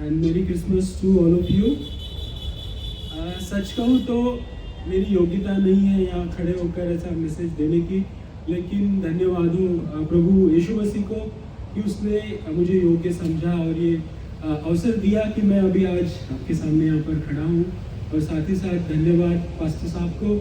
and Merry Christmas to all of you. सच कहूँ तो मेरी योग्यता नहीं है यहाँ खड़े होकर ऐसा मैसेज देने की, लेकिन धन्यवाद हूँ प्रभु यीशु मसीह को कि उसने मुझे योग्य समझा और ये अवसर दिया कि मैं अभी आज आपके सामने यहाँ पर खड़ा हूँ। और साथ ही साथ धन्यवाद पास्टर साहब को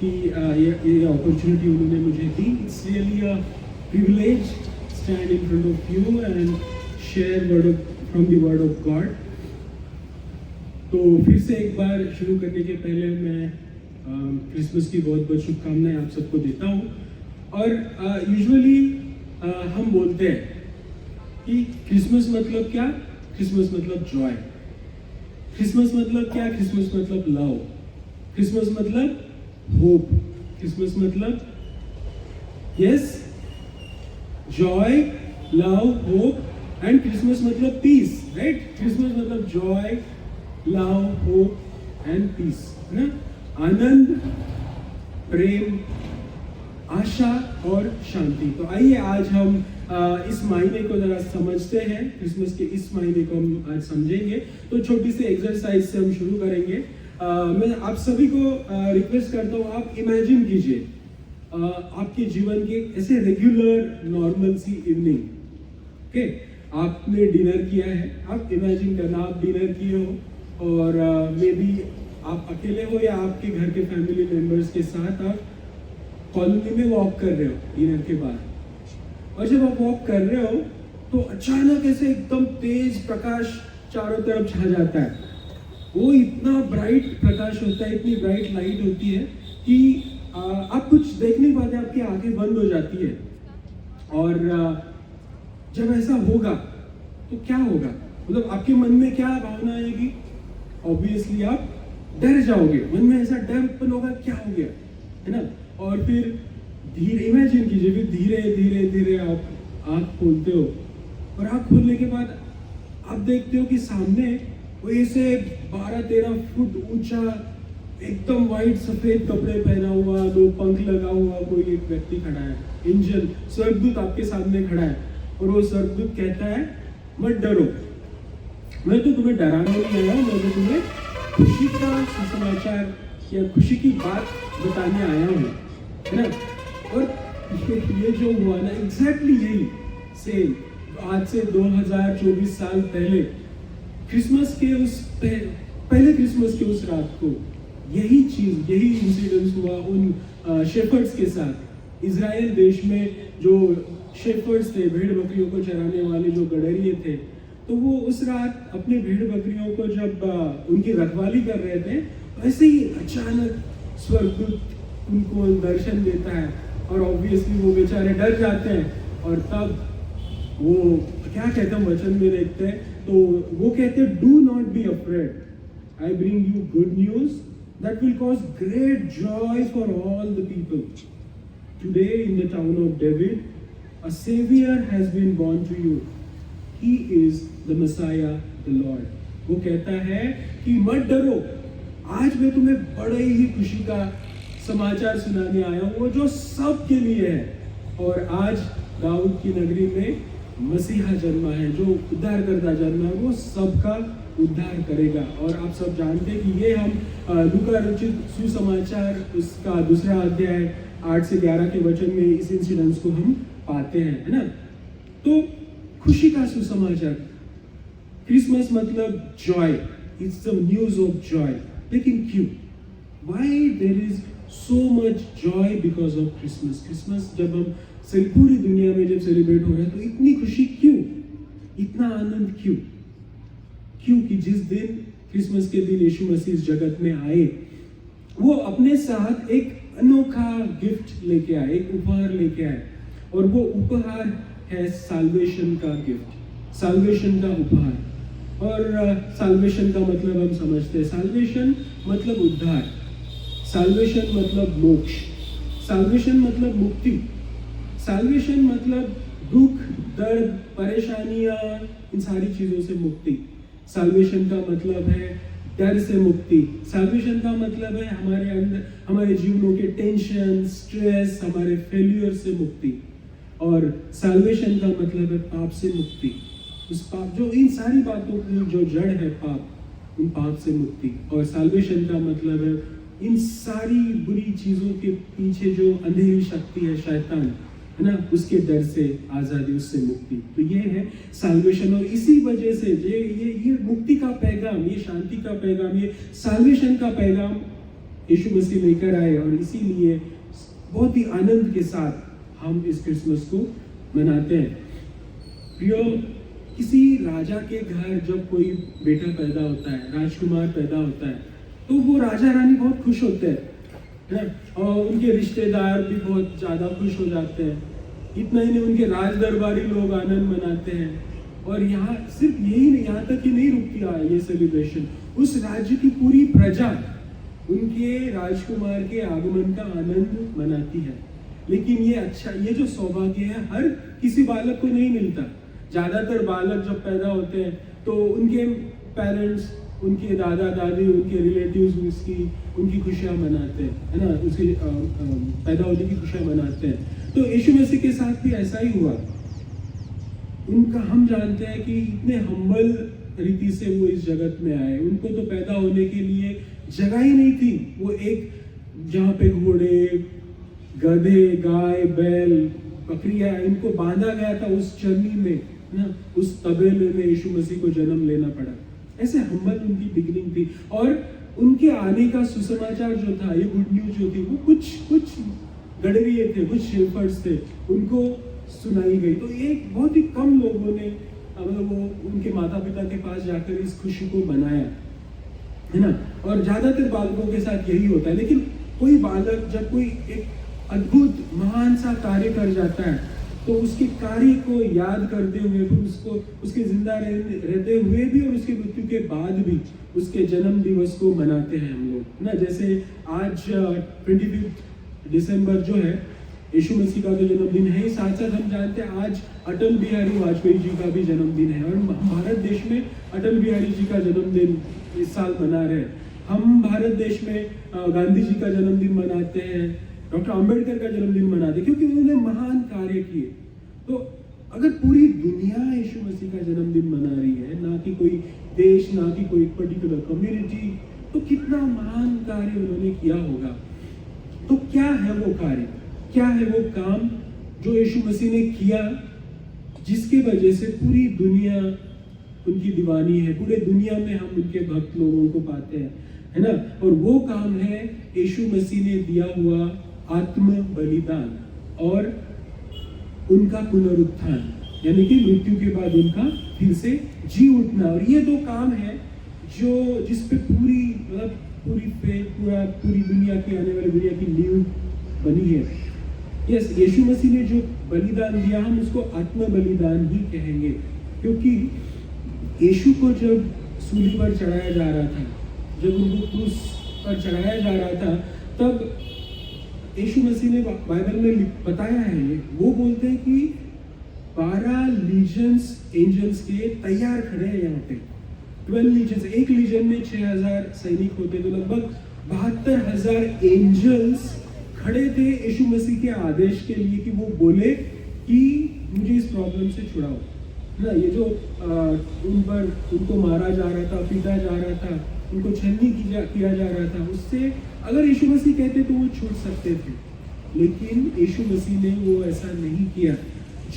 कि ये अपॉर्चुनिटी उन्होंने मुझे दी। It's really a privilege stand in front of you and share from the word of God. तो फिर से एक बार शुरू करने के पहले मैं क्रिसमस की बहुत बहुत शुभकामनाएं आप सबको देता हूँ। और यूजुअली हम बोलते हैं कि क्रिसमस मतलब क्या? क्रिसमस मतलब जॉय। क्रिसमस मतलब क्या? क्रिसमस मतलब लव। क्रिसमस मतलब होप। क्रिसमस मतलब yes, joy, love, hope and Christmas मतलब पीस, राइट? क्रिसमस मतलब joy, love, hope and peace, है ना? आनंद, प्रेम, आशा और शांति। तो आइए आज हम इस महीने को जरा समझते हैं। क्रिसमस के इस महीने को हम आज समझेंगे। तो छोटी सी एक्सरसाइज से हम शुरू करेंगे। मैं आप सभी को रिक्वेस्ट करता हूँ, आप इमेजिन कीजिए आपके जीवन की ऐसे रेगुलर नॉर्मल सी इवनिंग। ओके, आपने डिनर किया है। आप इमेजिन करना आप डिनर किए हो और मे बी आप अकेले हो या आपके घर के फैमिली मेंबर्स के साथ आप कॉलोनी में वॉक कर रहे हो डिनर के बाद। और जब आप वॉक कर रहे हो तो अचानक ऐसे एकदम तेज प्रकाश चारों तरफ छा जाता है। वो इतना ब्राइट प्रकाश होता है, इतनी ब्राइट लाइट होती है कि आप कुछ देख नहीं पाते, आपकी आंखें बंद हो जाती है। और जब ऐसा होगा तो क्या होगा? मतलब आपके मन में क्या भावना आएगी? ऑब्वियसली आप डर जाओगे। मन में ऐसा डर उत्पन्न होगा, क्या हो गया, है ना? और फिर धीरे इमेजिन कीजिए, फिर धीरे धीरे धीरे आप आँख खोलते हो और आँख खोलने के बाद आप देखते हो कि सामने वो ऐसे 12-13 फुट ऊंचा एकदम वाइट सफेद कपड़े पहना हुआ, 2 पंख लगा हुआ कोई एक व्यक्ति खड़ा है। एंजल, स्वर्गदूत आपके सामने खड़ा है और वो स्वर्गदूत कहता है, मत डरो, मैं तो तुम्हें डराने नहीं आया हूँ, मैं तो तुम्हें खुशी का सुसमाचार या खुशी की बात बताने आया हूँ, है ना? और ये जो हुआ ना, एग्जैक्टली यही सेम आज से 2024 साल पहले क्रिसमस के उस पहले क्रिसमस के उस रात को यही चीज, यही इंसिडेंस हुआ उन शेफर्ड्स के साथ। इजराइल देश में जो शेफर्ड्स थे, भेड़ बकरियों को चराने वाले जो गडरिये थे, तो वो उस रात अपने भेड़ बकरियों को जब उनकी रखवाली कर रहे थे, वैसे ही अचानक स्वर्गदूत उनको दर्शन देता है और ऑब्वियसली वो बेचारे डर जाते हैं। और तब वो क्या कहते हैं, वचन में देखते हैं तो वो कहते हैं, do not be afraid, I bring you good news that will cause great joy for all the people. Today in the town of David a saviour has been born to you, he is the messiah the lord. वो कहता है कि मत डरो, आज मैं तुम्हें बड़े ही खुशी का समाचार सुनाने आया हूँ, वो जो सब के लिए है। और आज दाऊद की नगरी में मसीहा जन्मा है, जो उद्धार करता जन्मा है, वो सबका उद्धार करेगा। और आप सब जानते हैं कि ये हम लूका रचित सुसमाचार उसका 2 अध्याय 8 से 11 के वचन में इस इंसिडेंस को हम पाते हैं, है ना? तो खुशी का सुसमाचार, क्रिसमस मतलब Joy, it's the news of Joy. लेकिन क्यों? Why there is so much joy because of Christmas? Christmas जब हम पूरी दुनिया में जब सेलिब्रेट हो रहे हैं तो इतनी खुशी क्यों, इतना आनंद क्यों? क्योंकि जिस दिन क्रिसमस के दिन यीशु मसीह इस जगत में आए, वो अपने साथ एक अनोखा गिफ्ट लेके आए, एक उपहार लेके आए। और वो उपहार है साल्वेशन का गिफ्ट, साल्वेशन का उपहार। और साल्वेशन का मतलब हम समझते हैं, साल्वेशन मतलब उद्धार, साल्वेशन मतलब मोक्ष, साल्वेशन मतलब मुक्ति, साल्वेशन मतलब दुख, दर्द, परेशानियां, इन सारी चीजों से मुक्ति। साल्वेशन का मतलब है डर से मुक्ति। साल्वेशन का मतलब है हमारे अंदर, हमारे जीवनों के टेंशन, स्ट्रेस, हमारे फेल्यूर से मुक्ति। और साल्वेशन का मतलब है पाप से मुक्ति। उस पाप, जो इन सारी बातों की जो जड़ है पाप, उन पाप से मुक्ति। और साल्वेशन का मतलब है इन सारी बुरी चीजों के पीछे जो अंधेरी शक्ति है, शैतान है ना, उसके डर से आजादी, उससे मुक्ति। तो ये है साल्वेशन। और इसी वजह से ये मुक्ति का पैगाम, ये शांति का पैगाम, ये साल्वेशन का पैगाम यीशु मसीह लेकर आए। और इसीलिए बहुत ही आनंद के साथ हम इस क्रिसमस को मनाते हैं। प्रियो, किसी राजा के घर जब कोई बेटा पैदा होता है, राजकुमार पैदा होता है, तो वो राजा रानी बहुत खुश होते हैं, और उनके रिश्तेदार भी बहुत ज़्यादा खुश हो जाते हैं। इतना ही नहीं, उनके राज दरबारी लोग आनंद मनाते हैं। और यहाँ सिर्फ यही नहीं, यहाँ तक ही नहीं रुकती है ये सेलिब्रेशन, उस राज्य की पूरी प्रजा उनके राजकुमार के आगमन का आनंद मनाती है। लेकिन ये अच्छा, ये जो सौभाग्य है हर किसी बालक को नहीं मिलता। ज़्यादातर बालक जब पैदा होते हैं तो उनके पेरेंट्स, उनके दादा दादी, उनके रिलेटिव्स उनकी खुशियाँ मनाते हैं, है ना, उसके पैदा होने की खुशियाँ मनाते हैं। तो यीशु मसीह के साथ भी ऐसा ही हुआ। उनका हम जानते हैं कि इतने हम्बल रीति से वो इस जगत में आए। उनको तो पैदा होने के लिए जगह ही नहीं थी। वो एक जहाँ पे घोड़े, गधे, गाय, बैल, बकरियां, इनको बांधा गया था उस चरनी में ना, उस तबेले में यीशु मसीह को जन्म लेना पड़ा। ऐसे हम्बल उनकी बिगिनिंग थी। और उनके आने का सुसमाचार जो था, ये गुड न्यूज जो थी, वो कुछ गडरिये थे, कुछ शेफर्ड्स थे, उनको सुनाई गई। तो ये बहुत ही कम लोगों ने मतलब वो उनके माता पिता के पास जाकर इस खुशी को मनाया, है ना। और ज्यादातर बालकों के साथ यही होता है। लेकिन कोई बालक जब कोई एक अद्भुत महान सा कार्य कर जाता है, तो उसके कार्य को याद करते हुए, फिर उसको उसके जिंदा रहते हुए भी और उसके मृत्यु के बाद भी उसके जन्म दिवस को मनाते हैं हम लोग ना। जैसे आज 25 दिसंबर जो है यीशु मसीह का जो जन्मदिन है, साथ साथ हम जानते हैं आज अटल बिहारी वाजपेयी जी का भी जन्मदिन है। और भारत देश में अटल बिहारी जी का जन्मदिन इस साल मना रहे हैं। हम भारत देश में गांधी जी का जन्मदिन मनाते हैं, डॉक्टर अंबेडकर का जन्मदिन मनाते हैं, क्योंकि उन्होंने महान कार्य किए। तो अगर पूरी दुनिया यीशु मसीह का जन्मदिन मना रही है, ना कि कोई देश, ना कि कोई पर्टिकुलर कम्युनिटी, तो कितना महान कार्य उन्होंने किया होगा। तो क्या है वो कार्य, क्या है वो काम जो यीशु मसीह ने किया, जिसके वजह से पूरी दुनिया उनकी दीवानी है, पूरे दुनिया में हम उनके भक्त लोगों को पाते हैं, है ना। और वो काम है यीशु मसीह ने दिया हुआ आत्म बलिदान और उनका पुनरुत्थान, यानी कि मृत्यु के बाद उनका फिर से जी उठना। और ये दो काम है जो जिस पे पूरी मतलब पूरी दुनिया की, आने वाली दुनिया की नींव बनी है। यस, यीशु मसीह ने जो बलिदान दिया, हम उसको आत्म बलिदान ही कहेंगे, क्योंकि यीशु को जब सूली पर चढ़ाया जा रहा था, जब उनको क्रूस पर चढ़ाया जा रहा था, तब यीशु मसीह ने बाइबल में बताया है, वो बोलते हैं कि 12 लीजन्स एंजल्स के तैयार खड़े हैं यहाँ पे। 12 लीजन्स, एक लीजन में 6000 सैनिक होते, तो लगभग 72,000 एंजल्स खड़े थे यीशु मसीह के आदेश के लिए कि वो बोले कि मुझे इस प्रॉब्लम से छुड़ाओ ना। ये जो उनको मारा जा रहा था, पीटा जा रहा था, उनको छलनी किया जा रहा था, उससे अगर यीशु मसीह कहते तो वो छूट सकते थे। लेकिन यीशु मसीह ने वो ऐसा नहीं किया।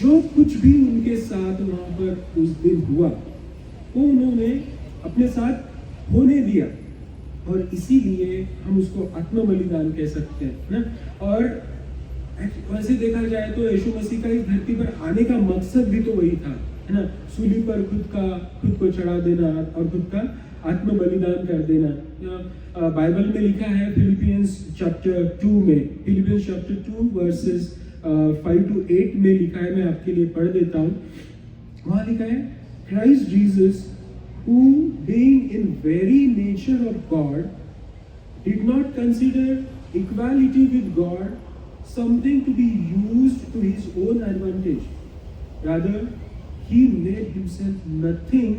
जो कुछ भी उनके साथ वहाँ पर उस दिन हुआ, वो उन्होंने अपने साथ होने दिया। और इसीलिए हम उसको आत्म बलिदान कह सकते हैं ना। और वैसे देखा जाए तो यीशु मसीह का इस धरती पर आने का मकसद भी तो वही था, है ना। सूली पर खुद को चढ़ा देना और खुद का आत्म बलिदान कर देना। बाइबल में लिखा है फिलिपियंस चैप्टर 2 में, फिलिपियंस चैप्टर 2 वर्सेस 5 to 8 में लिखा है, मैं आपके लिए पढ़ देता हूँ। वहाँ लिखा है, Christ Jesus who being in very nature of God did not consider equality with God something to be used to his own advantage. Rather, he made himself nothing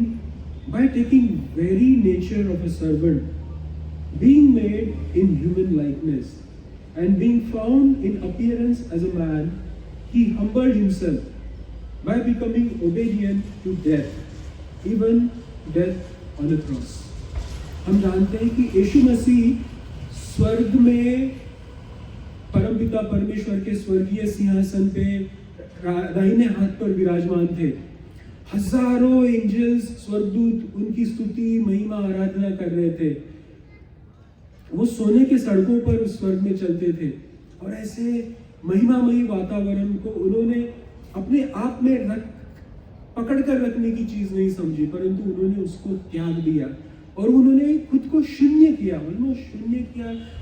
by taking very nature of a servant, being made in human likeness, and being found in appearance as a man, he humbled himself by becoming obedient to death, even death on the cross. हम जानते हैं कि यीशु मसीह स्वर्ग में परमपिता परमेश्वर के स्वर्गीय सिंहासन पे दाहिने हाथ पर विराजमान थे। हजारों एंजल्स स्वर्गदूत उनकी स्तुति महिमा आराधना कर रहे थे। वो सोने के सड़कों पर उस स्वर्ग में चलते थे और ऐसे महिमामयी वातावरण को उन्होंने अपने आप में पकड़ कर रखने की चीज नहीं समझी, परंतु उन्होंने उसको त्याग दिया और उन्होंने खुद को शून्य किया,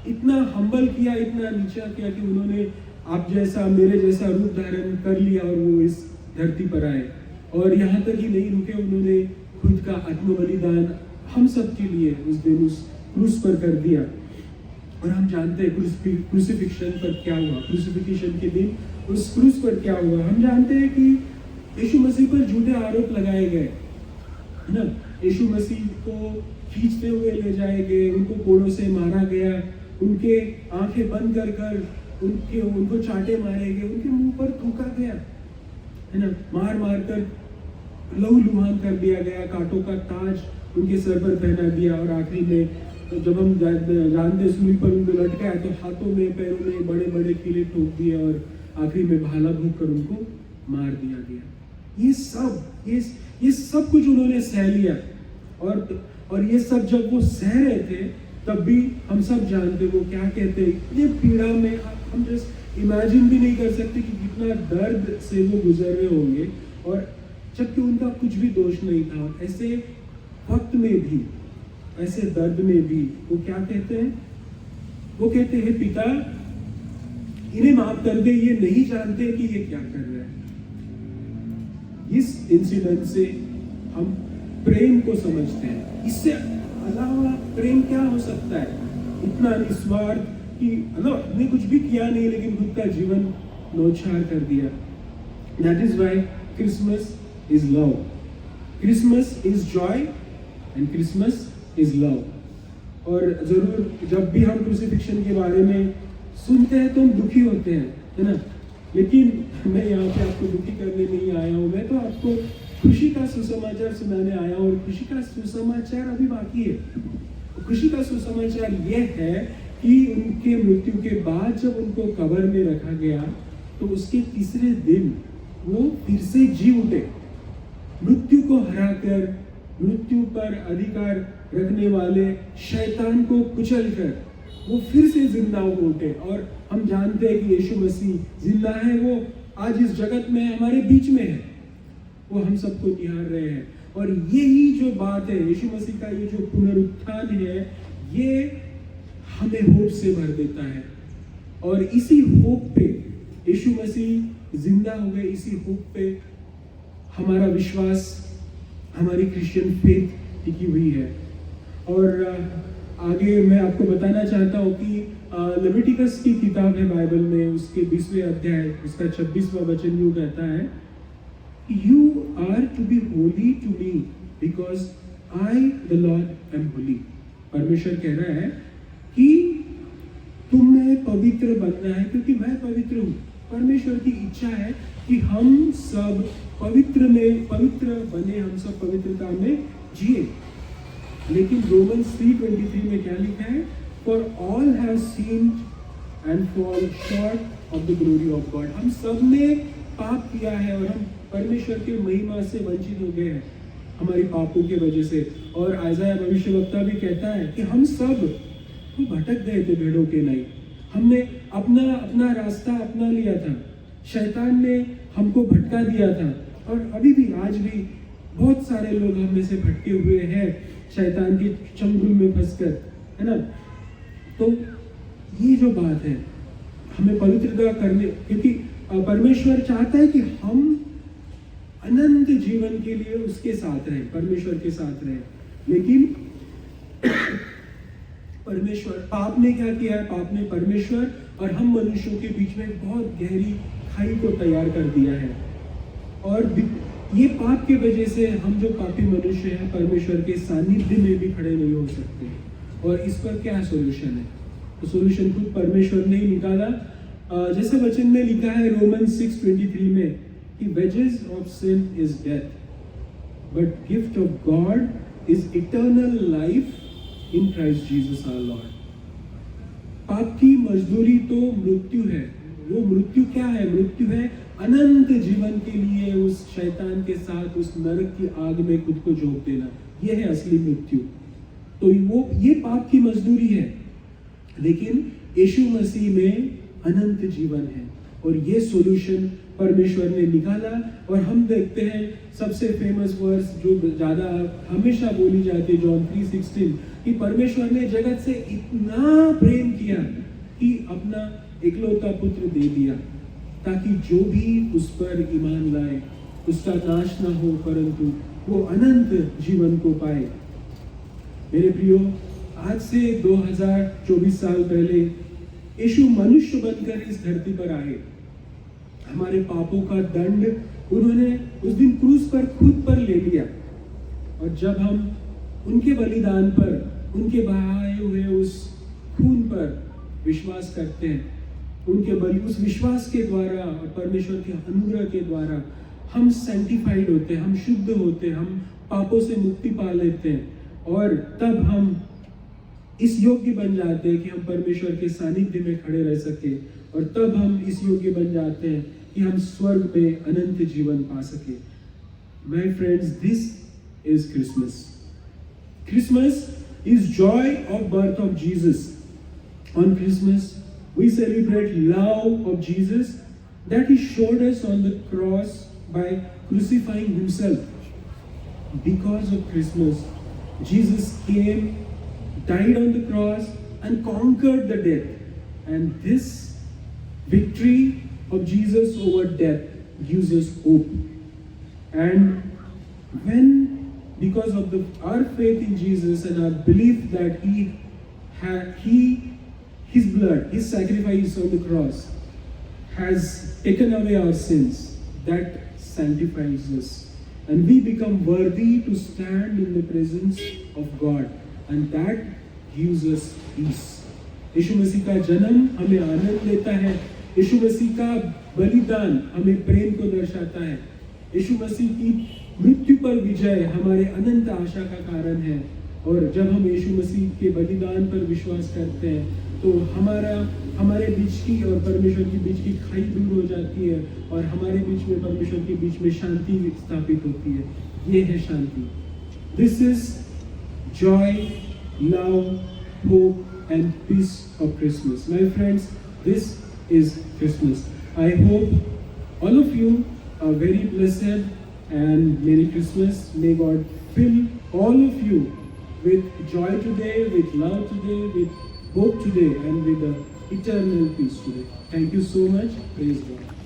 इतना हम्बल किया, इतना नीचा किया कि उन्होंने आप जैसा मेरे जैसा रूप धारण कर लिया और वो इस धरती पर आए। और यहाँ तक ही नहीं रुके, उन्होंने खुद का आत्म बलिदान हम सब के लिए उस दिन उस क्रूस पर कर दिया। और हम जानते हैं क्रूसिफिक्शन पर क्या हुआ, क्रूसिफिकेशन के दिन उस क्रूस पर क्या हुआ। हम जानते हैं कि यीशु मसीह पर झूठे आरोप लगाए गए, है ना। यीशु मसीह को खींचते हुए ले जाए गए, उनको कोड़ों से मारा गया, उनके आंखें बंद कर उनको चाटे मारे गए, उनके मुंह पर थूका गया, है ना। मार मार कर लहूलुहान कर दिया गया, कांटों का ताज उनके सर पर पहना दिया और आखिरी में जब हम जानते सूली पर उनको लटकाया तो हाथों में पैरों में बड़े बड़े कीले ठोक दिए और आखिरी में भाला भूख कर उनको मार दिया गया। ये सब कुछ उन्होंने सह लिया और ये सब जब वो सह रहे थे तब भी हम सब जानते वो क्या कहते हैं, इतने पीड़ा में हम जस्ट इमेजिन भी नहीं कर सकते कि कितना दर्द से वो गुजर रहे होंगे, और जबकि उनका कुछ भी दोष नहीं था। ऐसे वक्त में भी, ऐसे दर्द में भी वो क्या कहते हैं, वो कहते हैं पिता इन्हें माफ कर दे, ये नहीं जानते कि ये क्या कर रहे हैं। इस इंसिडेंट से हम प्रेम को समझते हैं। इससे अलावा प्रेम क्या हो सकता है, इतना निस्वार्थ कि हमने कुछ भी किया नहीं लेकिन खुद का जीवन न्योछावर कर दिया। That is why Christmas is love, Christmas is Joy and Christmas is love. और जरूर जब भी हम क्रूसिफिक्शन के बारे में सुनते हैं तो हम दुखी होते हैं, है ना। लेकिन मैं यहाँ पे आपको दुखी करने नहीं आया हूँ, मैं तो आपको खुशी का सुसमाचार सुनाने आया हूँ। और खुशी का सुसमाचार अभी बाकी है। खुशी का सुसमाचार यह है कि उनके मृत्यु के बाद जब उनको कब्र में रखा गया तो उसके तीसरे दिन वो फिर से जी उठे। मृत्यु को हराकर, मृत्यु पर अधिकार रखने वाले शैतान को कुचलकर वो फिर से जिंदा हो उठे। और हम जानते हैं कि यीशु मसीह जिंदा है, वो आज इस जगत में हमारे बीच में है, वो हम सबको निहार रहे हैं। और यही जो बात है, यीशु मसीह का ये जो पुनरुत्थान है, ये हमें होप से भर देता है। और इसी होप पे यीशु मसीह जिंदा हो गए, इसी होप पे हमारा विश्वास, हमारी क्रिश्चियन फेथ टिकी हुई है। और आगे मैं आपको बताना चाहता हूँ कि लेविटिकस की किताब है बाइबल में, उसके 20वें अध्याय उसका 26वां वचन यूँ कहता है, You are to be holy to me because I the Lord am holy। परमेश्वर कह रहा है कि तुम्हें पवित्र बनना है क्योंकि मैं पवित्र हूँ। परमेश्वर की इच्छा है कि हम सब पवित्र बने, हम सब पवित्रता में जिए। लेकिन रोमन्स 3:23 में क्या लिखा है, For all have sinned and fall short of the glory of God। हम सब ने पाप किया है और हम परमेश्वर के महिमा से वंचित हो गए हैं हमारी पापों के वजह से। और आयसाया भविष्यवक्ता भी कहता है कि हम सब भटक गए थे भेड़ों के नहीं, हमने अपना रास्ता अपना लिया था, शैतान ने हमको भटका दिया था। और अभी भी, आज भी बहुत सारे लोग हम में से भटके हुए हैं शैतान के चंगुल में फंसकर, है ना। तो ये जो बात है, हमें पवित्रता करने, क्योंकि परमेश्वर चाहता है कि हम अनंत जीवन के लिए उसके साथ रहें, परमेश्वर के साथ रहें। लेकिन परमेश्वर, पाप ने क्या किया है, पाप ने परमेश्वर और हम मनुष्यों के बीच में बहुत गहरी खाई को तैयार कर दिया है। और ये पाप की वजह से हम जो पापी मनुष्य हैं परमेश्वर के सानिध्य में भी खड़े नहीं हो सकते। और इस पर क्या सोल्यूशन है, तो सोल्यूशन खुद परमेश्वर ने ही निकाला। जैसे वचन में लिखा है रोमन 6:23 में कि wages of sin is death, but gift of God is eternal life in Christ Jesus our Lord. पाप की मजदूरी तो मृत्यु है। वो मृत्यु क्या है? मृत्यु है अनंत जीवन के लिए उस शैतान के साथ उस नरक की आग में खुद को झोंक देना। ये है असली मृत्यु। तो वो ये पाप की मजदूरी है, लेकिन यीशु मसीह में अनंत जीवन है और ये सॉल्यूशन परमेश्वर ने निकाला। और हम देखते हैं सबसे फेमस वर्स जो ज्यादा हमेशा बोली जाती है, जॉन 3:16, कि परमेश्वर ने जगत से इतना प्रेम किया कि अपना इकलौता पुत्र दे दिया, ताकि जो भी उस पर ईमान लाए उसका नाश ना हो, परंतु वो अनंत जीवन को पाए। मेरे प्रियो, आज से 2024 साल पहले यीशु मनुष्य बनकर इस धरती पर आए। हमारे पापों का दंड उन्होंने उस दिन क्रूस पर खुद पर ले लिया। और जब हम उनके बलिदान पर, उनके बहाए हुए उस खून पर विश्वास करते हैं, उनके बलि उस विश्वास के द्वारा और परमेश्वर के अनुग्रह के द्वारा हम सैंक्टिफाइड होते हैं, हम शुद्ध होते हैं, हम पापों से मुक्ति पा लेते हैं। और तब हम इस योग्य बन जाते हैं कि हम परमेश्वर के सानिध्य में खड़े रह सके। और तब हम इस योग्य बन जाते हैं कि हम स्वर्ग में अनंत जीवन पा सके। My friends, this is Christmas. Christmas is Joy of birth of Jesus. On Christmas we celebrate love of Jesus that he showed us on the cross by crucifying himself. Because of Christmas, Jesus came, died on the cross and conquered the death. And this victory of Jesus over death gives us hope. And when, because of our faith in Jesus and our belief that His blood, His sacrifice on the cross has taken away our sins, that sanctifies us. And we become worthy to stand in the presence of God. And that gives us peace. यीशु मसीह का जन्म हमें आनंद देता है। यीशु मसीह का बलिदान हमें प्रेम को दर्शाता है। यीशु मसीह की मृत्यु पर विजय हमारे अनंत आशा का कारण है। और जब हम यीशु मसीह के बलिदान पर विश्वास करते हैं तो हमारे बीच की और परमेश्वर के बीच की खाई दूर हो जाती है और हमारे बीच में परमेश्वर के बीच में शांति स्थापित होती है। ये है शांति। This is joy, love, hope and peace of Christmas. My friends, this is Christmas. I hope all of you are very blessed and Merry Christmas. May God fill all of you with joy today, with love today, with hope today, and with eternal peace today. Thank you so much. Praise God.